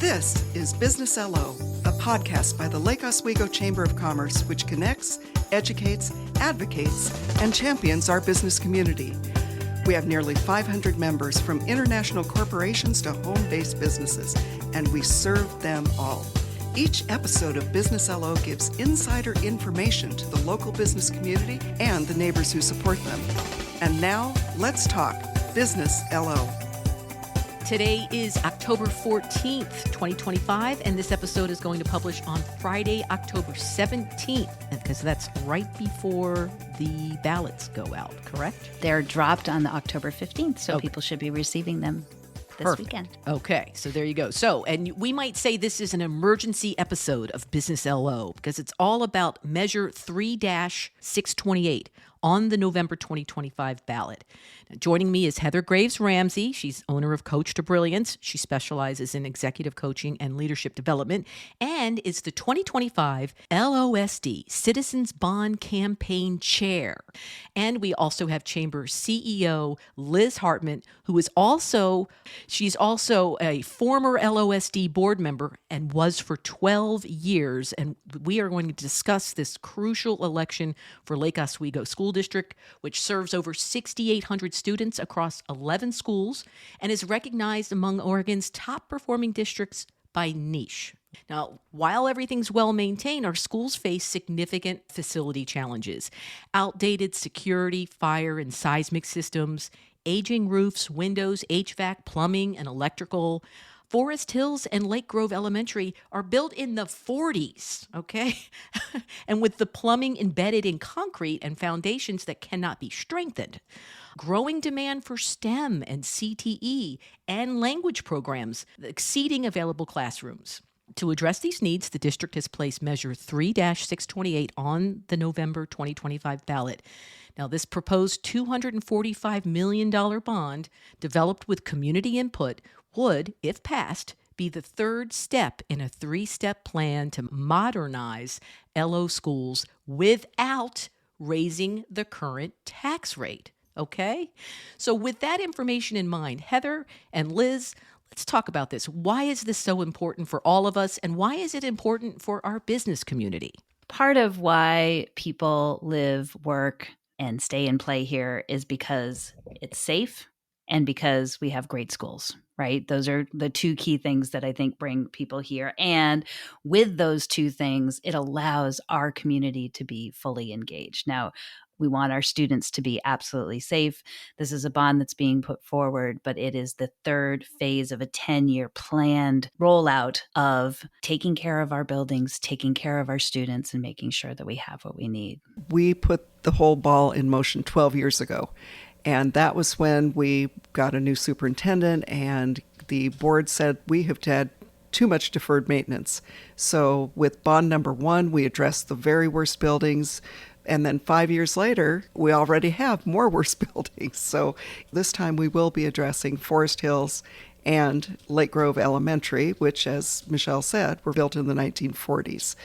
This is Business LO, a podcast by the Lake Oswego Chamber of Commerce, which connects, educates, advocates, and champions our business community. We have nearly 500 members from international corporations to home-based businesses, and we serve them all. Each episode of Business LO gives insider information to the local business community and the neighbors who support them. And now, let's talk Business LO. Today is October 14th, 2025, and this episode is going to publish on Friday, October 17th, because that's right before the ballots go out, correct? They're dropped on the October 15th, so people should be receiving them this weekend. Okay, so there you go. So, and we might say this is an emergency episode of Business LO because it's all about Measure 3-628 on the November 2025 ballot. Now, joining me is Heather Graves Ramsey. She's owner of Coach to Brilliance. She specializes in executive coaching and leadership development and is the 2025 LOSD Citizens Bond Campaign Chair. And we also have Chamber CEO Liz Hartman, who is she's also a former LOSD board member and was for 12 years. And we are going to discuss this crucial election for Lake Oswego School District, which serves over 6,800 students across 11 schools and is recognized among Oregon's top performing districts by niche. Now, while everything's well maintained, our schools face significant facility challenges: outdated security, fire, and seismic systems, aging roofs, windows, HVAC, plumbing, and electrical. Forest Hills and Lake Grove Elementary are built in the 40s, okay? And with the plumbing embedded in concrete and foundations that cannot be strengthened. Growing demand for STEM and CTE and language programs exceeding available classrooms. To address these needs, the district has placed Measure 3-628 on the November 2025 ballot. Now, this proposed $245 million bond, developed with community input, would, if passed, be the third step in a three-step plan to modernize LO schools without raising the current tax rate. Okay? So with that information in mind, Heather and Liz, let's talk about this. Why is this so important for all of us, and why is it important for our business community? Part of why people live, work, and stay and play here is because it's safe and because we have great schools, right? Those are the two key things that I think bring people here. And with those two things, it allows our community to be fully engaged. Now, we want our students to be absolutely safe. This is a bond that's being put forward, but it is the third phase of a 10-year planned rollout of taking care of our buildings, taking care of our students, and making sure that we have what we need. We put the whole ball in motion 12 years ago. And that was when we got a new superintendent, and the board said we have had too much deferred maintenance. So with bond number 1, we addressed the very worst buildings. And then 5 years later, we already have more worse buildings. So this time we will be addressing Forest Hills and Lake Grove Elementary, which, as Michelle said, were built in the 1940s.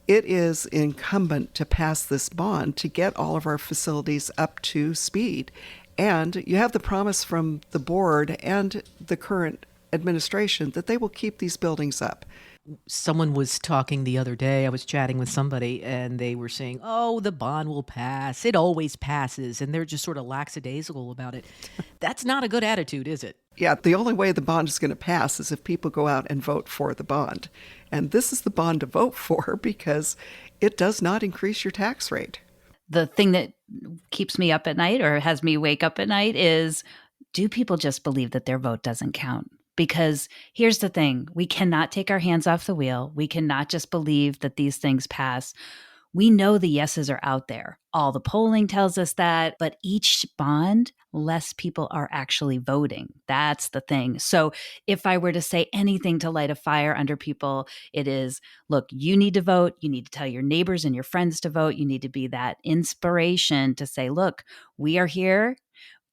It is incumbent to pass this bond to get all of our facilities up to speed. And you have the promise from the board and the current administration that they will keep these buildings up. Someone was talking the other day, I was chatting with somebody, and they were saying, oh, the bond will pass. It always passes. And they're just sort of lackadaisical about it. That's not a good attitude, is it? Yeah, the only way the bond is going to pass is if people go out and vote for the bond. And this is the bond to vote for because it does not increase your tax rate. The thing that keeps me up at night or has me wake up at night is, do people just believe that their vote doesn't count? Because here's the thing, we cannot take our hands off the wheel. We cannot just believe that these things pass. We know the yeses are out there. All the polling tells us that, but each bond, less people are actually voting. That's the thing. So if I were to say anything to light a fire under people, it is, look, you need to vote. You need to tell your neighbors and your friends to vote. You need to be that inspiration to say, look, we are here.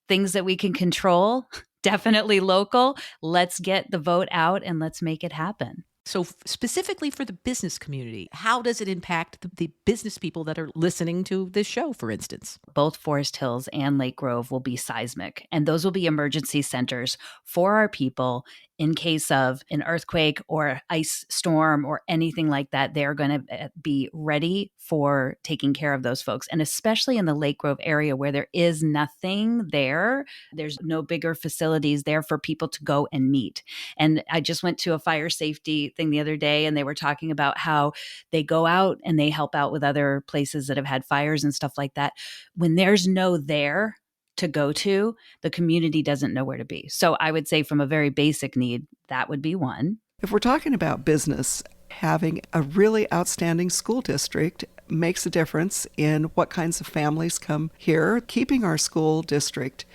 Things that we can control, definitely local. Let's get the vote out and let's make it happen. So specifically for the business community, how does it impact the business people that are listening to this show, for instance? Both Forest Hills and Lake Grove will be seismic, and those will be emergency centers for our people in case of an earthquake or ice storm or anything like that, they're going to be ready for taking care of those folks. And especially in the Lake Grove area where there is nothing there, there's no bigger facilities there for people to go and meet. And I just went to a fire safety thing the other day, and they were talking about how they go out and they help out with other places that have had fires and stuff like that. When there's no there to go to, the community doesn't know where to be. So I would say from a very basic need, that would be one. If we're talking about business, having a really outstanding school district makes a difference in what kinds of families come here. Keeping our school district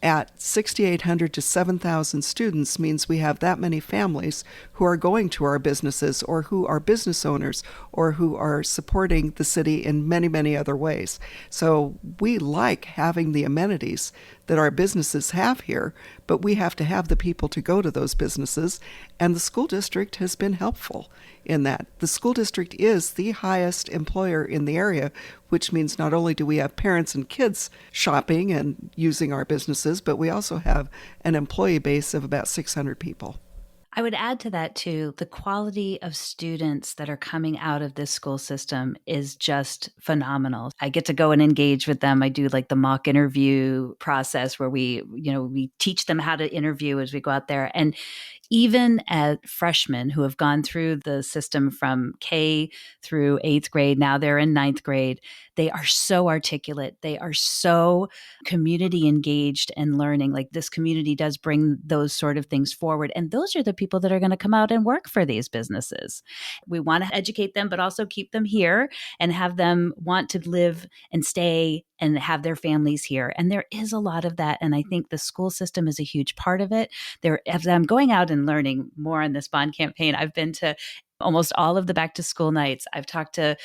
at 6,800 to 7,000 students means we have that many families who are going to our businesses or who are business owners or who are supporting the city in many, many other ways. So we like having the amenities that our businesses have here, but we have to have the people to go to those businesses, and the school district has been helpful in that. The school district is the highest employer in the area, which means not only do we have parents and kids shopping and using our businesses, but we also have an employee base of about 600 people. I would add to that too, the quality of students that are coming out of this school system is just phenomenal. I get to go and engage with them. I do like the mock interview process where we teach them how to interview as we go out there. And even at freshmen who have gone through the system from K through 8th grade, now they're in 9th grade, they are so articulate. They are so community engaged and learning. Like this community does bring those sort of things forward. And those are the people that are going to come out and work for these businesses. We want to educate them, but also keep them here and have them want to live and stay and have their families here. And there is a lot of that. And I think the school system is a huge part of it. As I'm going out and learning more on this bond campaign, I've been to almost all of the back to school nights. I've talked to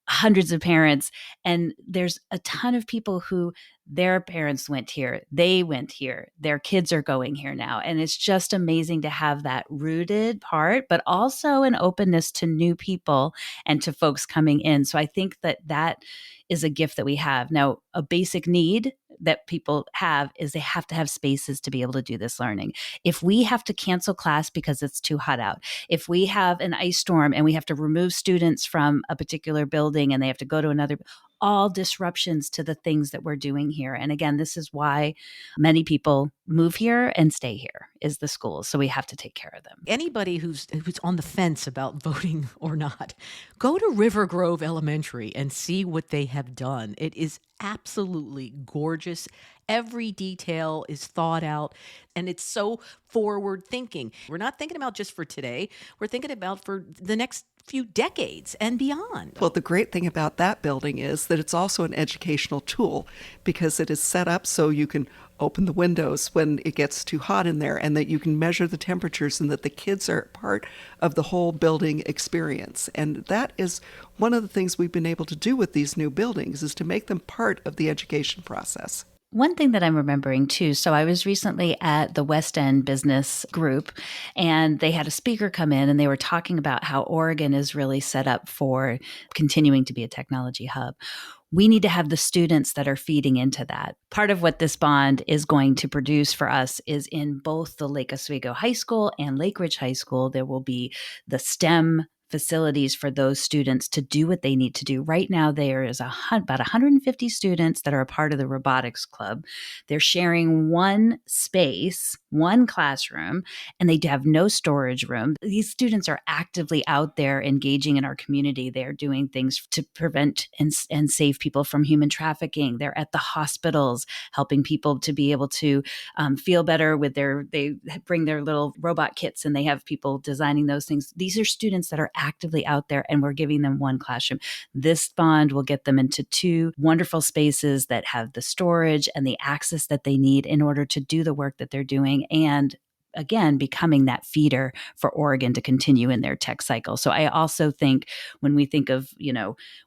hundreds of parents, and there's a ton of people who their parents went here, they went here, their kids are going here now. And it's just amazing to have that rooted part, but also an openness to new people and to folks coming in. So I think that is a gift that we have. Now, a basic need that people have is they have to have spaces to be able to do this learning. If we have to cancel class because it's too hot out, if we have an ice storm and we have to remove students from a particular building and they have to go to another, all disruptions to the things that we're doing here. And again, this is why many people move here and stay here is the schools. So we have to take care of them. Anybody who's on the fence about voting or not, go to River Grove Elementary and see what they have done. It is absolutely gorgeous. Every detail is thought out, and it's so forward thinking. We're not thinking about just for today. We're thinking about for the next few decades and beyond. Well, the great thing about that building is that it's also an educational tool because it is set up so you can open the windows when it gets too hot in there and that you can measure the temperatures and that the kids are part of the whole building experience. And that is one of the things we've been able to do with these new buildings is to make them part of the education process. One thing that I'm remembering too, so I was recently at the West End Business Group, and they had a speaker come in and they were talking about how Oregon is really set up for continuing to be a technology hub. We need to have the students that are feeding into that. Part of what this bond is going to produce for us is in both the Lake Oswego High School and Lake Ridge High School, there will be the STEM facilities for those students to do what they need to do. Right now, there is about 150 students that are a part of the robotics club. They're sharing one space, one classroom, and they have no storage room. These students are actively out there engaging in our community. They're doing things to prevent and save people from human trafficking. They're at the hospitals helping people to be able to feel better with they bring their little robot kits and they have people designing those things. These are students that are actively out there, and we're giving them one classroom. This bond will get them into two wonderful spaces that have the storage and the access that they need in order to do the work that they're doing, and again, becoming that feeder for Oregon to continue in their tech cycle. So I also think when we think of,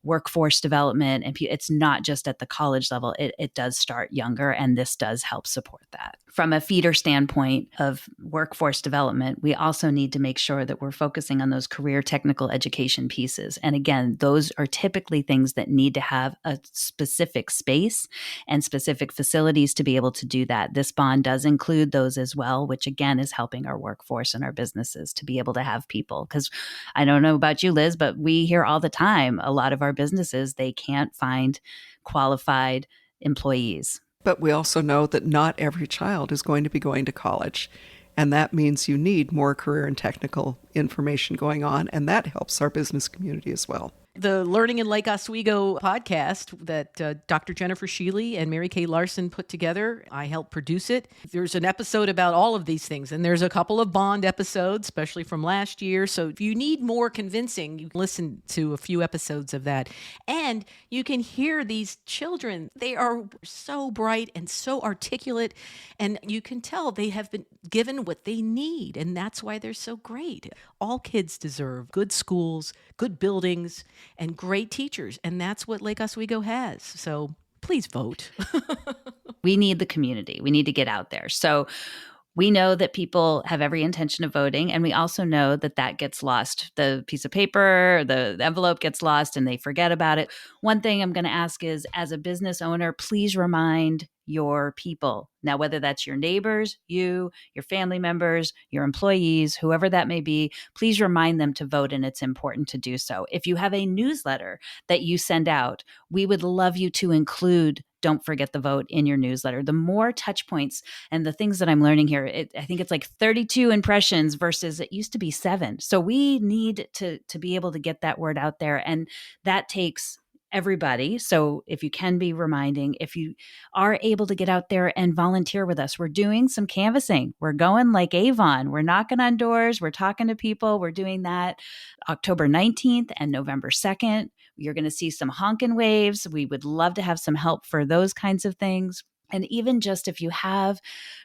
workforce development, and it's not just at the college level, it does start younger, and this does help support that. From a feeder standpoint of workforce development, we also need to make sure that we're focusing on those career technical education pieces. And again, those are typically things that need to have a specific space and specific facilities to be able to do that. This bond does include those as well, which again one is helping our workforce and our businesses to be able to have people. Because I don't know about you, Liz, but we hear all the time, a lot of our businesses, they can't find qualified employees. But we also know that not every child is going to be going to college. And that means you need more career and technical information going on. And that helps our business community as well. The Learning in Lake Oswego podcast that Dr. Jennifer Shealy and Mary Kay Larson put together, I helped produce it. There's an episode about all of these things, and there's a couple of bond episodes, especially from last year. So if you need more convincing, you can listen to a few episodes of that. And you can hear these children. They are so bright and so articulate, and you can tell they have been given what they need, and that's why they're so great. All kids deserve good schools, good buildings, and great teachers. And that's what Lake Oswego has. So please vote. We need the community. We need to get out there. So we know that people have every intention of voting, and we also know that that gets lost. The piece of paper, the envelope gets lost, and they forget about it. One thing I'm going to ask is, as a business owner, please remind your people. Now, whether that's your neighbors, you, your family members, your employees, whoever that may be, please remind them to vote, and it's important to do so. If you have a newsletter that you send out, we would love you to include Don't Forget the Vote in your newsletter. The more touch points and the things that I'm learning here, I think it's like 32 impressions versus it used to be 7. So we need to be able to get that word out there, and that takes everybody. So if you can be reminding, if you are able to get out there and volunteer with us, we're doing some canvassing. We're going like Avon. We're knocking on doors. We're talking to people. We're doing that October 19th and November 2nd. You're going to see some honkin' waves. We would love to have some help for those kinds of things. And even just if you have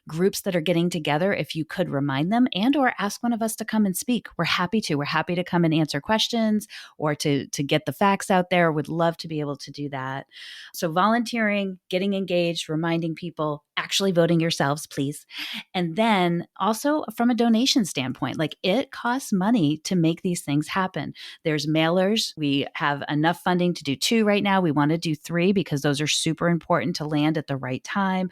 groups that are getting together, if you could remind them and or ask one of us to come and speak, we're happy to. We're happy to come and answer questions or to get the facts out there. Would love to be able to do that. So volunteering, getting engaged, reminding people, actually voting yourselves, please. And then also from a donation standpoint, like it costs money to make these things happen. There's mailers. We have enough funding to do 2 right now. We want to do 3 because those are super important to land at the right time.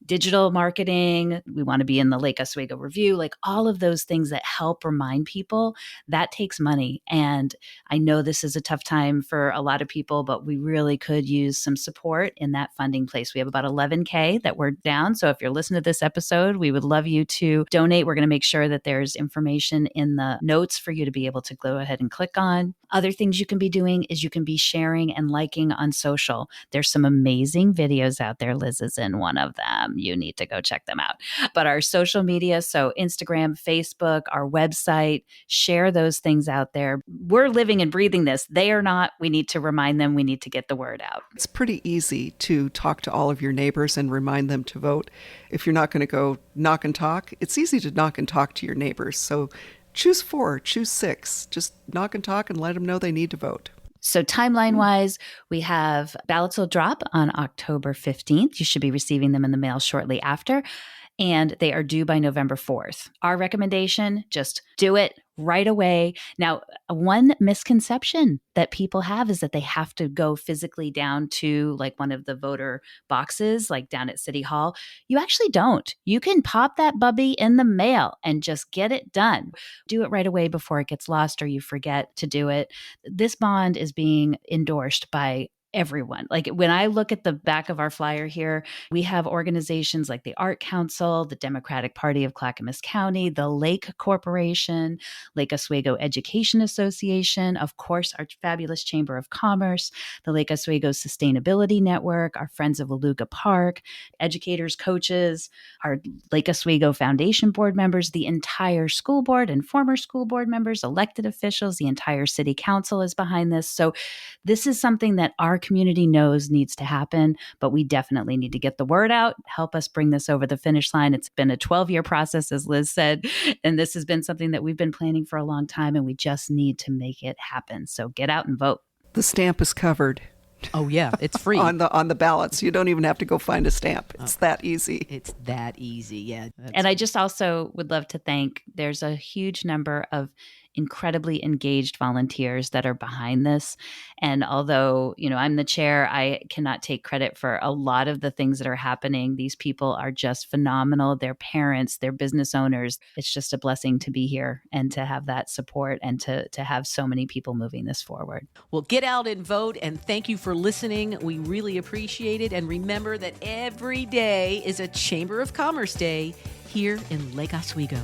Digital marketing, we want to be in the Lake Oswego Review, like all of those things that help remind people, that takes money. And I know this is a tough time for a lot of people, but we really could use some support in that funding place. We have about $11K that we're down. So if you're listening to this episode, we would love you to donate. We're going to make sure that there's information in the notes for you to be able to go ahead and click on. Other things you can be doing is you can be sharing and liking on social. There's some amazing videos out there. Liz is in one of them. You need to go check them out. But our social media, so Instagram, Facebook, our website, share those things out there. We're living and breathing this. They are not. We need to remind them. We need to get the word out. It's pretty easy to talk to all of your neighbors and remind them to vote. If you're not going to go knock and talk, it's easy to knock and talk to your neighbors. So choose 4, choose 6. Just knock and talk and let them know they need to vote. So timeline-wise, we have ballots will drop on October 15th. You should be receiving them in the mail shortly after, and they are due by November 4th. Our recommendation, just do it right away. Now, one misconception that people have is that they have to go physically down to like one of the voter boxes, like down at City Hall. You actually don't. You can pop that bubby in the mail and just get it done. Do it right away before it gets lost or you forget to do it. This bond is being endorsed by everyone. Like when I look at the back of our flyer here, we have organizations like the Art Council, the Democratic Party of Clackamas County, the Lake Corporation, Lake Oswego Education Association, of course, our fabulous Chamber of Commerce, the Lake Oswego Sustainability Network, our Friends of Aluga Park, educators, coaches, our Lake Oswego Foundation board members, the entire school board and former school board members, elected officials, the entire city council is behind this. So this is something that our community knows needs to happen, but we definitely need to get the word out, help us bring this over the finish line. It's been a 12-year process, as Liz said, and this has been something that we've been planning for a long time, and we just need to make it happen. So get out and vote. The stamp is covered. Oh, yeah. It's free. on the ballots. You don't even have to go find a stamp. It's that easy. It's that easy. Yeah. And I just also would love to thank, there's a huge number of incredibly engaged volunteers that are behind this. And although, I'm the chair, I cannot take credit for a lot of the things that are happening. These people are just phenomenal. They're parents, they're business owners. It's just a blessing to be here and to have that support and to have so many people moving this forward. Well, get out and vote, and thank you for listening. We really appreciate it. And remember that every day is a Chamber of Commerce Day here in Lake Oswego.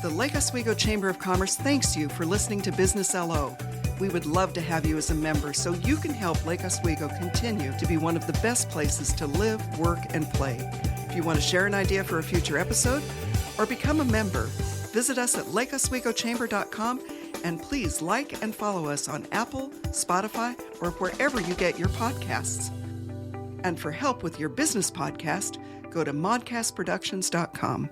The Lake Oswego Chamber of Commerce thanks you for listening to Business LO. We would love to have you as a member so you can help Lake Oswego continue to be one of the best places to live, work, and play. If you want to share an idea for a future episode or become a member, visit us at lakeoswegochamber.com, and please like and follow us on Apple, Spotify, or wherever you get your podcasts. And for help with your business podcast, go to modcastproductions.com.